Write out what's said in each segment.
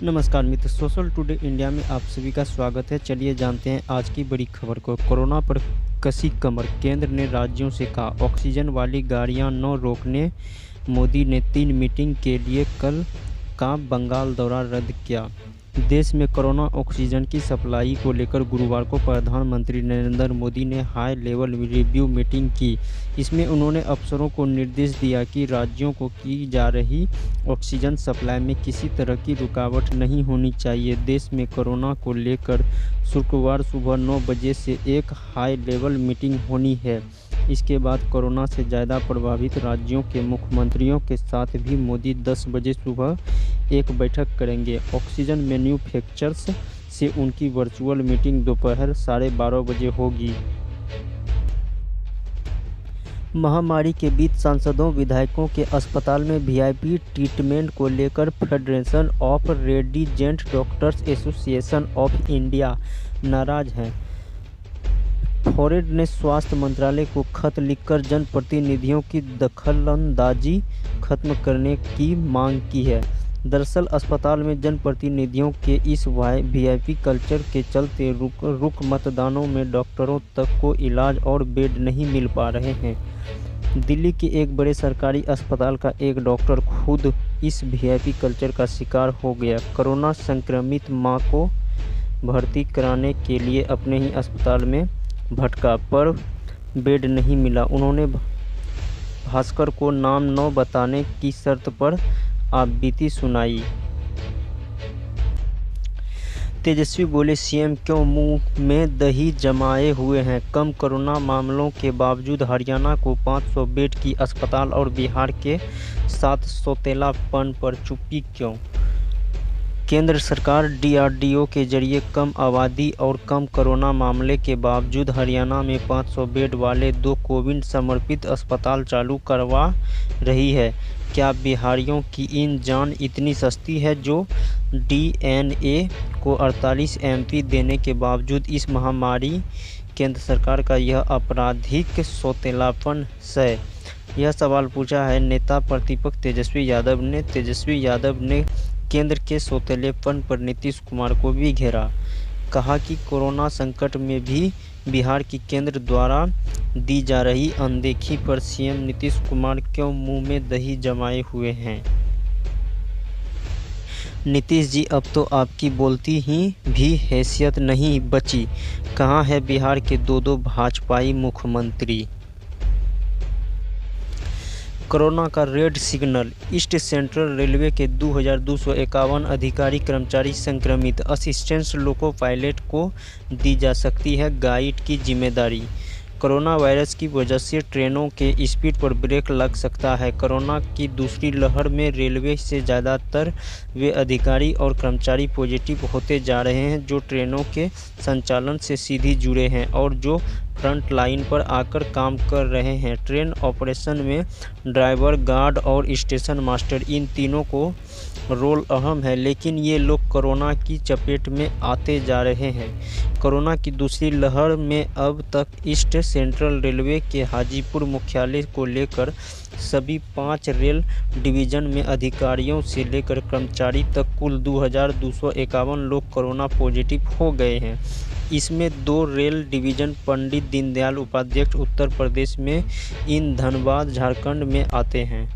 नमस्कार मित्र, social today India में आप सभी का स्वागत है। चलिए जानते हैं आज की बड़ी खबर को। कोरोना पर कसी कमर, केंद्र ने राज्यों से कहा ऑक्सीजन वाली गाड़ियां न रोकने। मोदी ने 3 मीटिंग के लिए कल का बंगाल दौरा रद्द किया। देश में कोरोना ऑक्सीजन की सप्लाई को लेकर गुरुवार को प्रधानमंत्री नरेंद्र मोदी ने हाई लेवल रिव्यू मीटिंग की। इसमें उन्होंने अफसरों को निर्देश दिया कि राज्यों को की जा रही ऑक्सीजन सप्लाई में किसी तरह की रुकावट नहीं होनी चाहिए। देश में कोरोना को लेकर शुक्रवार सुबह 9 बजे से एक हाई लेवल मीटिंग होनी है। इसके बाद कोरोना से ज़्यादा प्रभावित राज्यों के मुख्यमंत्रियों के साथ भी मोदी 10 बजे सुबह एक बैठक करेंगे। ऑक्सीजन मैन्युफैक्चरर्स से उनकी वर्चुअल मीटिंग दोपहर 12:30 बजे होगी। महामारी के बीच सांसदों विधायकों के अस्पताल में वीआईपी ट्रीटमेंट को लेकर federation of resident doctors association of India नाराज हैं। फॉरेड ने स्वास्थ्य मंत्रालय को खत लिखकर जनप्रतिनिधियों की दखलंदाजी खत्म करने की मांग की है। दरअसल अस्पताल में जनप्रतिनिधियों के इस वीआईपी कल्चर के चलते रुक मतदानों में डॉक्टरों तक को इलाज और बेड नहीं मिल पा रहे हैं। दिल्ली के एक बड़े सरकारी अस्पताल का एक डॉक्टर खुद इस वीआईपी कल्चर का शिकार हो गया। कोरोना संक्रमित मां को भर्ती कराने के लिए अपने ही अस्पताल में भटका, पर बेड नहीं मिला। उन्होंने भास्कर को नाम न बताने की शर्त पर आपबीती सुनाई। तेजस्वी बोले, सीएम क्यों मुंह में दही जमाए हुए हैं। कम कोरोना मामलों के बावजूद हरियाणा को 500 बेड की अस्पताल और बिहार के साथ सौतेलापन पर चुप्पी क्यों। केंद्र सरकार डीआरडीओ के जरिए कम आबादी और कम कोरोना मामले के बावजूद हरियाणा में 500 बेड वाले 2 कोविड समर्पित अस्पताल चालू करवा रही है। क्या बिहारियों की इन जान इतनी सस्ती है जो डीएनए को 48 एमपी देने के बावजूद इस महामारी केंद्र सरकार का यह आपराधिक सौतेलापन है। यह सवाल पूछा है नेता प्रतिपक्ष तेजस्वी यादव ने केंद्र के सौतेलेपन पर नीतीश कुमार को भी घेरा। कहा कि कोरोना संकट में भी बिहार की केंद्र द्वारा दी जा रही अनदेखी पर सीएम नीतीश कुमार क्यों मुंह में दही जमाए हुए हैं। नीतीश जी, अब तो आपकी बोलती ही भी हैसियत नहीं बची। कहाँ है बिहार के 2 भाजपाई मुख्यमंत्री। कोरोना का red signal. East central railway के 2251 अधिकारी कर्मचारी संक्रमित। असिस्टेंट लोको पायलट को दी जा सकती है गाइड की जिम्मेदारी। कोरोना वायरस की वजह से ट्रेनों के स्पीड पर ब्रेक लग सकता है। कोरोना की दूसरी लहर में रेलवे से ज़्यादातर वे अधिकारी और कर्मचारी पॉजिटिव होते जा रहे हैं जो ट्रेनों के संचालन से सीधे जुड़े हैं और जो फ्रंट लाइन पर आकर काम कर रहे हैं। ट्रेन ऑपरेशन में ड्राइवर, गार्ड और स्टेशन मास्टर, इन तीनों को रोल अहम है, लेकिन ये लोग कोरोना की चपेट में आते जा रहे हैं। कोरोना की दूसरी लहर में अब तक ईस्ट सेंट्रल रेलवे के हाजीपुर मुख्यालय को लेकर सभी 5 रेल डिवीज़न में अधिकारियों से लेकर कर्मचारी तक कुल 2251 लोग कोरोना पॉजिटिव हो गए हैं। इसमें 2 रेल डिवीज़न पंडित दीनदयाल उपाध्याय उत्तर प्रदेश में, इन धनबाद झारखंड में आते हैं।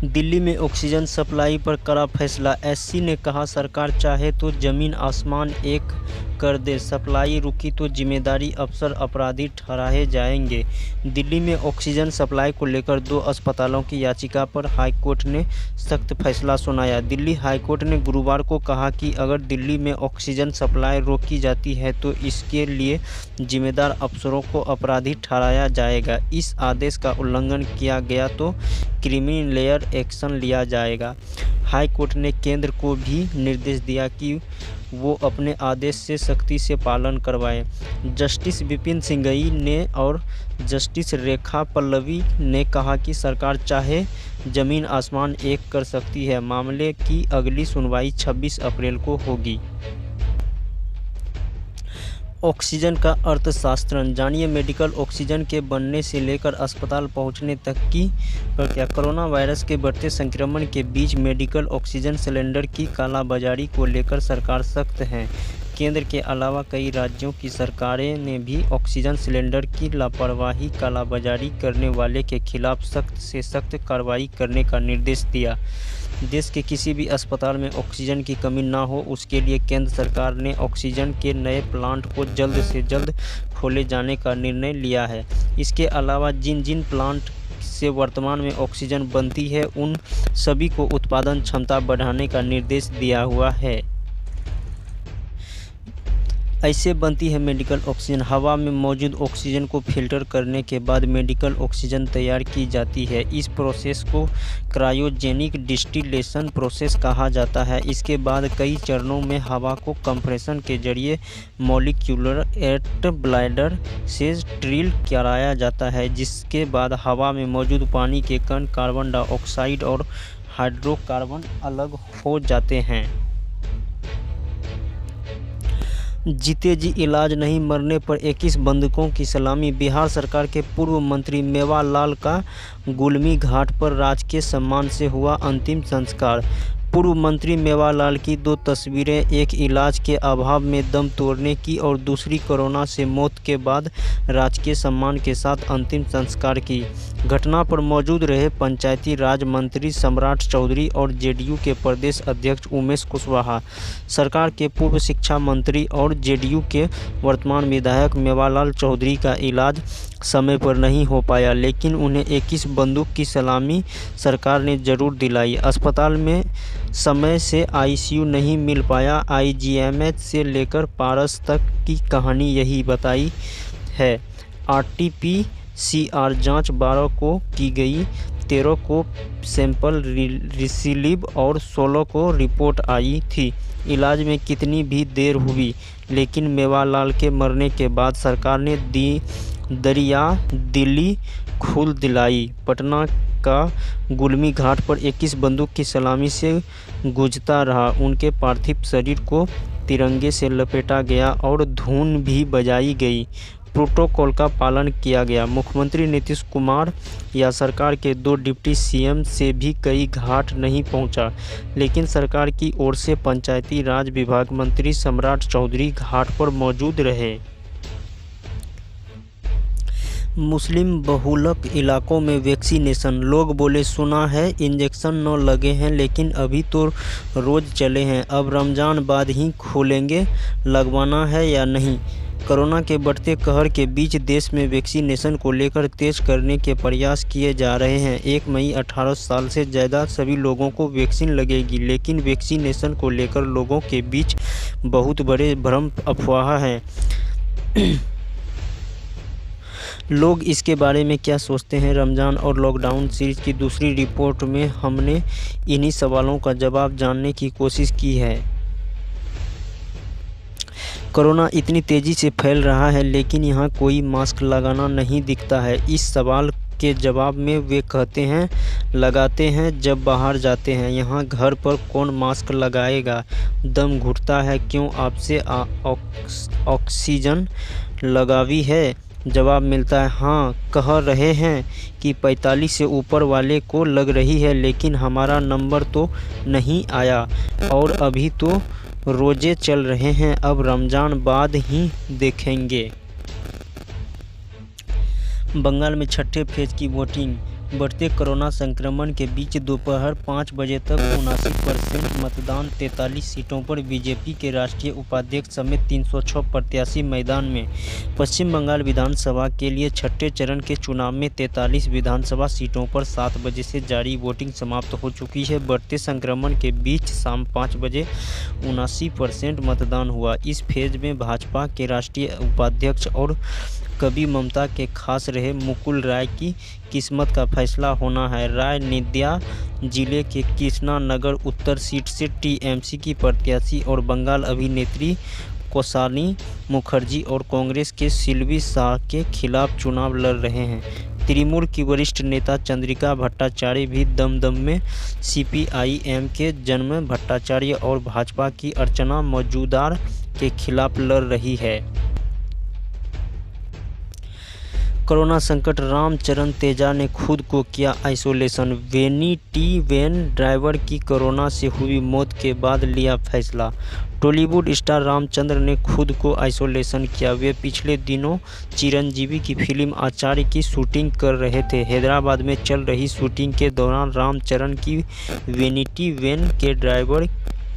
दिल्ली में ऑक्सीजन सप्लाई पर कड़ा फैसला। एससी ने कहा सरकार चाहे तो जमीन आसमान एक कर दे, सप्लाई रुकी तो जिम्मेदारी अफसर अपराधी ठहराए जाएंगे। दिल्ली में ऑक्सीजन सप्लाई को लेकर 2 अस्पतालों की याचिका पर हाईकोर्ट ने सख्त फैसला सुनाया। दिल्ली हाईकोर्ट ने गुरुवार को कहा कि अगर दिल्ली में ऑक्सीजन सप्लाई रोकी जाती है तो इसके लिए जिम्मेदार अफसरों को अपराधी ठहराया जाएगा। इस आदेश का उल्लंघन किया गया तो क्रिमिनल एक्शन लिया जाएगा। हाई कोर्ट ने केंद्र को भी निर्देश दिया कि वो अपने आदेश से सख्ती से पालन करवाएं। जस्टिस विपिन सिंघई ने और जस्टिस रेखा पल्लवी ने कहा कि सरकार चाहे जमीन आसमान एक कर सकती है। मामले की अगली सुनवाई 26 अप्रैल को होगी। ऑक्सीजन का अर्थशास्त्र जानिए। मेडिकल ऑक्सीजन के बनने से लेकर अस्पताल पहुंचने तक की प्रक्रिया। कोरोना वायरस के बढ़ते संक्रमण के बीच मेडिकल ऑक्सीजन सिलेंडर की कालाबाजारी को लेकर सरकार सख्त है। केंद्र के अलावा कई राज्यों की सरकारें ने भी ऑक्सीजन सिलेंडर की लापरवाही कालाबाजारी करने वाले के खिलाफ सख्त से सख्त कार्रवाई करने का निर्देश दिया। देश के किसी भी अस्पताल में ऑक्सीजन की कमी न हो, उसके लिए केंद्र सरकार ने ऑक्सीजन के नए प्लांट को जल्द से जल्द खोले जाने का निर्णय लिया है। इसके अलावा जिन जिन प्लांट से वर्तमान में ऑक्सीजन बनती है, उन सभी को उत्पादन क्षमता बढ़ाने का निर्देश दिया हुआ है। ऐसे बनती है मेडिकल ऑक्सीजन। हवा में मौजूद ऑक्सीजन को फिल्टर करने के बाद मेडिकल ऑक्सीजन तैयार की जाती है। इस प्रोसेस को क्रायोजेनिक डिस्टिलेशन प्रोसेस कहा जाता है। इसके बाद कई चरणों में हवा को कंप्रेशन के जरिए मॉलिक्यूलर ब्लाइडर से ड्रिल कराया जाता है, जिसके बाद हवा में मौजूद पानी के कण, कार्बन डाइऑक्साइड और हाइड्रोकार्बन अलग हो जाते हैं। जीते जी इलाज नहीं, मरने पर 21 बंदूकों की सलामी। बिहार सरकार के पूर्व मंत्री मेवालाल का गुलमी घाट पर राजकीय सम्मान से हुआ अंतिम संस्कार। पूर्व मंत्री मेवालाल की 2 तस्वीरें, एक इलाज के अभाव में दम तोड़ने की और दूसरी कोरोना से मौत के बाद राजकीय सम्मान के साथ अंतिम संस्कार की। घटना पर मौजूद रहे पंचायती राज मंत्री सम्राट चौधरी और जेडीयू के प्रदेश अध्यक्ष उमेश कुशवाहा। सरकार के पूर्व शिक्षा मंत्री और जेडीयू के वर्तमान विधायक मेवालाल चौधरी का इलाज समय पर नहीं हो पाया, लेकिन उन्हें 21 बंदूक की सलामी सरकार ने जरूर दिलाई। अस्पताल में समय से आईसीयू नहीं मिल पाया। आईजीएमएच से लेकर पारस तक की कहानी यही बताई है। आरटीपीसीआर जांच 12 को की गई, 13 को सैंपल रिसीव और 16 को रिपोर्ट आई थी। इलाज में कितनी भी देर हुई, लेकिन मेवालाल के मरने के बाद सरकार ने दरिया दिली खुल दिलाई। पटना का गुलमी घाट पर 21 बंदूक की सलामी से गुजता रहा। उनके पार्थिव शरीर को तिरंगे से लपेटा गया और धून भी बजाई गई। प्रोटोकॉल का पालन किया गया। मुख्यमंत्री नीतीश कुमार या सरकार के 2 डिप्टी सीएम से भी कई घाट नहीं पहुंचा, लेकिन सरकार की ओर से पंचायती राज विभाग मंत्री सम्राट चौधरी घाट पर मौजूद रहे। मुस्लिम बहुलक इलाकों में वैक्सीनेशन। लोग बोले सुना है इंजेक्शन न लगे हैं, लेकिन अभी तो रोज़ चले हैं। अब रमज़ान बाद ही खोलेंगे, लगवाना है या नहीं। कोरोना के बढ़ते कहर के बीच देश में वैक्सीनेशन को लेकर तेज करने के प्रयास किए जा रहे हैं। 1 मई 18 साल से ज़्यादा सभी लोगों को वैक्सीन लगेगी, लेकिन वैक्सीनेशन को लेकर लोगों के बीच बहुत बड़े भ्रम अफवाह हैं। लोग इसके बारे में क्या सोचते हैं? रमज़ान और लॉकडाउन सीरीज़ की दूसरी रिपोर्ट में हमने इन्हीं सवालों का जवाब जानने की कोशिश की है। कोरोना इतनी तेज़ी से फैल रहा है, लेकिन यहाँ कोई मास्क लगाना नहीं दिखता है। इस सवाल के जवाब में वे कहते हैं लगाते हैं जब बाहर जाते हैं। यहाँ घर पर कौन मास्क लगाएगा? दम घुटता है क्यों? आपसे ऑक्सीजन लगावी है? जवाब मिलता है हाँ, कह रहे हैं कि 45 से ऊपर वाले को लग रही है, लेकिन हमारा नंबर तो नहीं आया और अभी तो रोजे चल रहे हैं, अब रमज़ान बाद ही देखेंगे। बंगाल में छठे फेज की वोटिंग। बढ़ते कोरोना संक्रमण के बीच दोपहर 5 बजे तक 79% मतदान। 43 सीटों पर बीजेपी के राष्ट्रीय उपाध्यक्ष समेत 306 प्रत्याशी मैदान में। पश्चिम बंगाल विधानसभा के लिए छठे चरण के चुनाव में 43 विधानसभा सीटों पर 7 बजे से जारी वोटिंग समाप्त हो चुकी है। बढ़ते संक्रमण के बीच शाम 5 बजे 79% मतदान हुआ। इस फेज में भाजपा के राष्ट्रीय उपाध्यक्ष और कभी ममता के खास रहे मुकुल राय की किस्मत का फैसला होना है। राय निद्या जिले के कृष्णा नगर उत्तर सीट से टीएमसी की प्रत्याशी और बंगाल अभिनेत्री कोसानी मुखर्जी और कांग्रेस के सिल्वी शाह के खिलाफ चुनाव लड़ रहे हैं। तृणमूल की वरिष्ठ नेता चंद्रिका भट्टाचार्य भी दमदम में सीपीआईएम के जन्म भट्टाचार्य और भाजपा की अर्चना मजूमदार के खिलाफ लड़ रही है। कोरोना संकट, रामचरण तेजा ने खुद को किया आइसोलेशन। वेनिटी वैन ड्राइवर की कोरोना से हुई मौत के बाद लिया फैसला। टॉलीवुड स्टार रामचंद्र ने खुद को आइसोलेशन किया। वे पिछले दिनों चिरंजीवी की फिल्म आचार्य की शूटिंग कर रहे थे। हैदराबाद में चल रही शूटिंग के दौरान रामचरण की वेनिटी वैन के ड्राइवर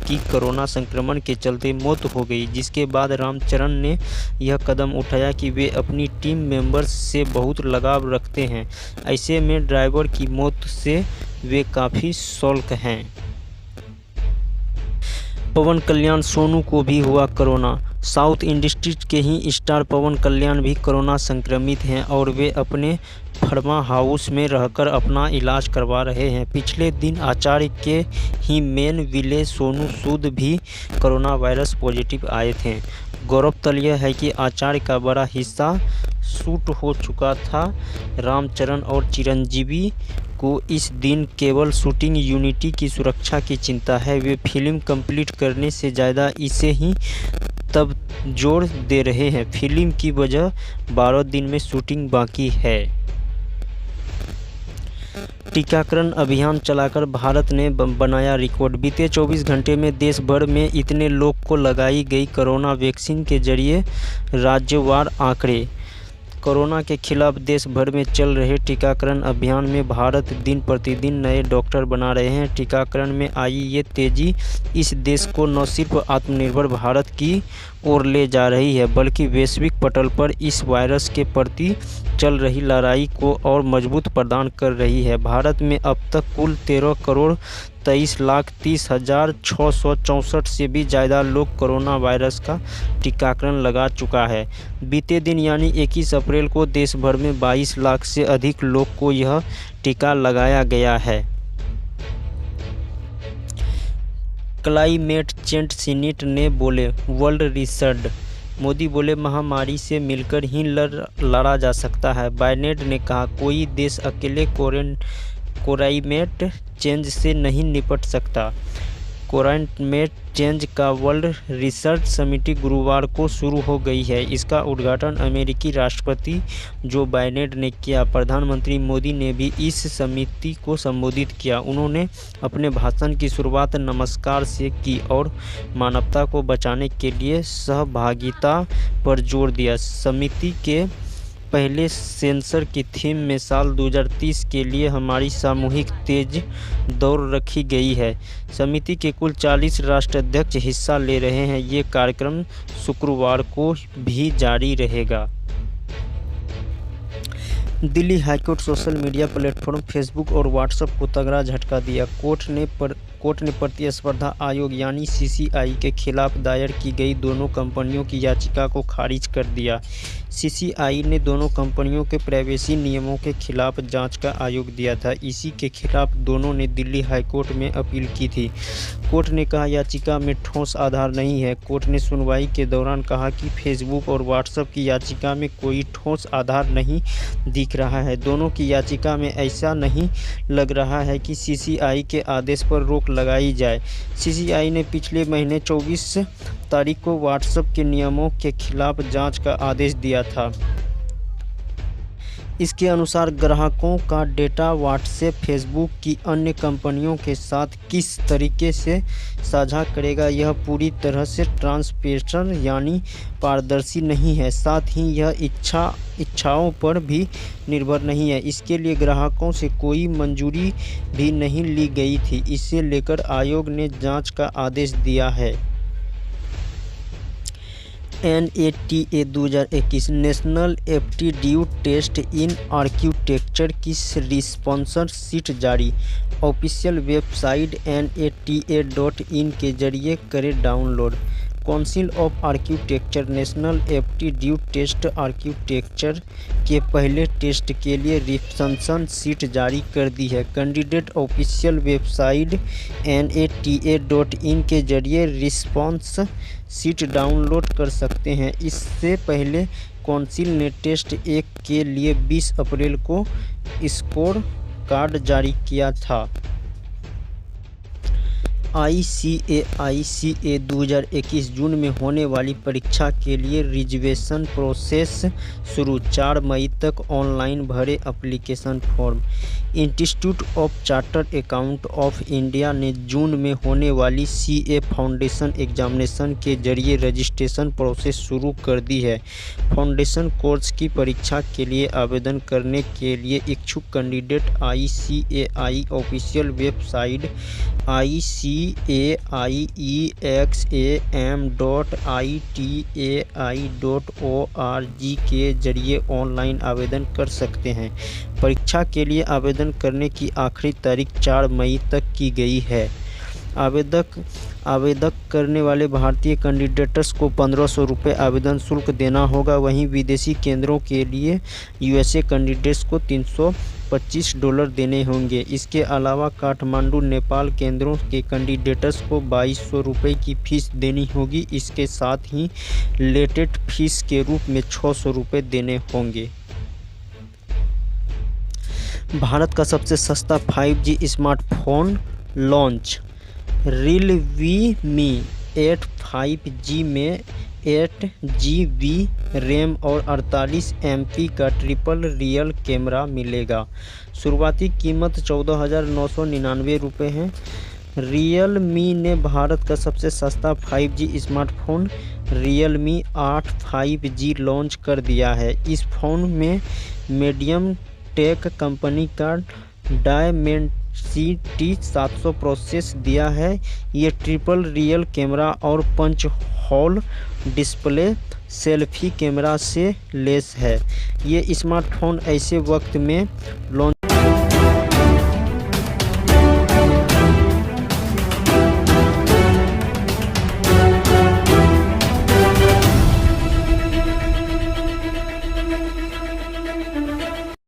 की कोरोना संक्रमण के चलते मौत हो गई, जिसके बाद रामचरण ने यह कदम उठाया कि वे अपनी टीम मेंबर्स से बहुत लगाव रखते हैं। ऐसे में ड्राइवर की मौत से वे काफ़ी शॉक हैं। पवन कल्याण, सोनू को भी हुआ कोरोना। साउथ इंडस्ट्री के ही स्टार पवन कल्याण भी कोरोना संक्रमित हैं और वे अपने फार्मा हाउस में रहकर अपना इलाज करवा रहे हैं। पिछले दिन आचार्य के ही मेन विलेन सोनू सूद भी कोरोना वायरस पॉजिटिव आए थे। गौरतलब यह है कि आचार्य का बड़ा हिस्सा शूट हो चुका था। रामचरण और चिरंजीवी को इस दिन केवल शूटिंग यूनिट की सुरक्षा की चिंता है। वे फिल्म कंप्लीट करने से ज़्यादा इसे ही तब जोर दे रहे हैं। फिल्म की वजह 12 दिन में शूटिंग बाकी है। टीकाकरण अभियान चलाकर भारत ने बनाया रिकॉर्ड। बीते 24 घंटे में देश भर में इतने लोग को लगाई गई कोरोना वैक्सीन के जरिए राज्यवार आंकड़े। कोरोना के खिलाफ देश भर में चल रहे टीकाकरण अभियान में भारत दिन प्रतिदिन नए डॉक्टर बना रहे हैं। टीकाकरण में आई ये तेजी इस देश को न सिर्फ आत्मनिर्भर भारत की ओर ले जा रही है, बल्कि वैश्विक पटल पर इस वायरस के प्रति चल रही लड़ाई को और मजबूत प्रदान कर रही है। भारत में अब तक कुल 13,23,30,664 से भी ज़्यादा लोग कोरोना वायरस का टीकाकरण लगा चुका है। बीते दिन यानी 21 अप्रैल को देश भर में 22 लाख से अधिक लोग को यह टीका लगाया गया है। क्लाइमेट चेंज सीनेट ने बोले वर्ल्ड रीसेट। मोदी बोले महामारी से मिलकर ही लड़ा जा सकता है। बाइडेन ने कहा कोई देश अकेले क्लाइमेट चेंज से नहीं निपट सकता। क्लाइमेट चेंज का वर्ल्ड रिसर्च समिति गुरुवार को शुरू हो गई है। इसका उद्घाटन अमेरिकी राष्ट्रपति जो बाइडेन ने किया। प्रधानमंत्री मोदी ने भी इस समिति को संबोधित किया। उन्होंने अपने भाषण की शुरुआत नमस्कार से की और मानवता को बचाने के लिए सहभागिता पर जोर दिया। समिति के पहले सेंसर की थीम में साल 2030 के लिए हमारी सामूहिक तेज दौड़ रखी गई है। समिति के कुल 40 राष्ट्राध्यक्ष हिस्सा ले रहे हैं। ये कार्यक्रम शुक्रवार को भी जारी रहेगा। Delhi high court social media platform Facebook और व्हाट्सएप को तगड़ा झटका दिया। कोर्ट ने प्रतिस्पर्धा आयोग यानी सीसीआई के खिलाफ दायर की गई दोनों कंपनियों की याचिका को खारिज कर दिया। सीसीआई ने दोनों कंपनियों के प्राइवेसी नियमों के खिलाफ जांच का आयोग दिया था। इसी के खिलाफ दोनों ने दिल्ली हाईकोर्ट में अपील की थी। कोर्ट ने कहा याचिका में ठोस आधार नहीं है। कोर्ट ने सुनवाई के दौरान कहा कि फेसबुक और व्हाट्सएप की याचिका में कोई ठोस आधार नहीं दिख रहा है। दोनों की याचिका में ऐसा नहीं लग रहा है कि सीसीआई के आदेश पर रोक लगाई जाए। सीसीआई ने पिछले महीने 24 तारीख को व्हाट्सएप के नियमों के खिलाफ जांच का आदेश दिया था। इसके अनुसार ग्राहकों का डेटा व्हाट्सएप फेसबुक की अन्य कंपनियों के साथ किस तरीके से साझा करेगा यह पूरी तरह से ट्रांसपेरेंट यानी पारदर्शी नहीं है। साथ ही यह इच्छाओं पर भी निर्भर नहीं है। इसके लिए ग्राहकों से कोई मंजूरी भी नहीं ली गई थी। इसे लेकर आयोग ने जांच का आदेश दिया है। NATA 2021 national aptitude test in architecture की स्पॉन्सर शीट जारी। ऑफिशियल वेबसाइट nata.in के जरिए करें डाउनलोड। Council of architecture national aptitude test architecture के पहले टेस्ट के लिए रिस्पॉन्स शीट जारी कर दी है। कैंडिडेट ऑफिशियल वेबसाइट nata.in के जरिए रिस्पॉन्स शीट डाउनलोड कर सकते हैं। इससे पहले काउंसिल ने टेस्ट 1 के लिए 20 अप्रैल को स्कोर कार्ड जारी किया था। ICAI-CA 2021 जून में होने वाली परीक्षा के लिए रिजर्वेशन प्रोसेस शुरू। 4 मई तक ऑनलाइन भरे application form. Institute of chartered accountant of India ने जून में होने वाली CA फाउंडेशन एग्जामिनेशन के जरिए रजिस्ट्रेशन प्रोसेस शुरू कर दी है। फाउंडेशन कोर्स की परीक्षा के लिए आवेदन करने के लिए इच्छुक candidate ICAI official website ICAIEXAM.ITAI.org के जरिए ऑनलाइन आवेदन कर सकते हैं। परीक्षा के लिए आवेदन करने की आखिरी तारीख 4 मई तक की गई है। आवेदन करने वाले भारतीय कैंडिडेट्स को 1500 रुपये आवेदन शुल्क देना होगा। वहीं विदेशी केंद्रों के लिए USA कैंडिडेट्स को $325 देने होंगे। इसके अलावा काठमांडू नेपाल केंद्रों के कैंडिडेट्स को 2200 रुपये की फ़ीस देनी होगी। इसके साथ ही लेटेड फीस के रूप में 600 रुपये देने होंगे। भारत का सबसे सस्ता 5G smartphone launch. Realme 8 5G में 8GB रैम और 48 MP का ट्रिपल रियल कैमरा मिलेगा। शुरुआती कीमत 14,999 रुपये है। रियलमी ने भारत का सबसे सस्ता 5G smartphone Realme 8 5G launch कर दिया है। इस फ़ोन में मीडियम टेक कंपनी का डायमेंसिटी 700 प्रोसेस दिया है। ये ट्रिपल रियल कैमरा और punch hole display selfie camera से लेस है। ये स्मार्टफोन ऐसे वक्त में लॉन्च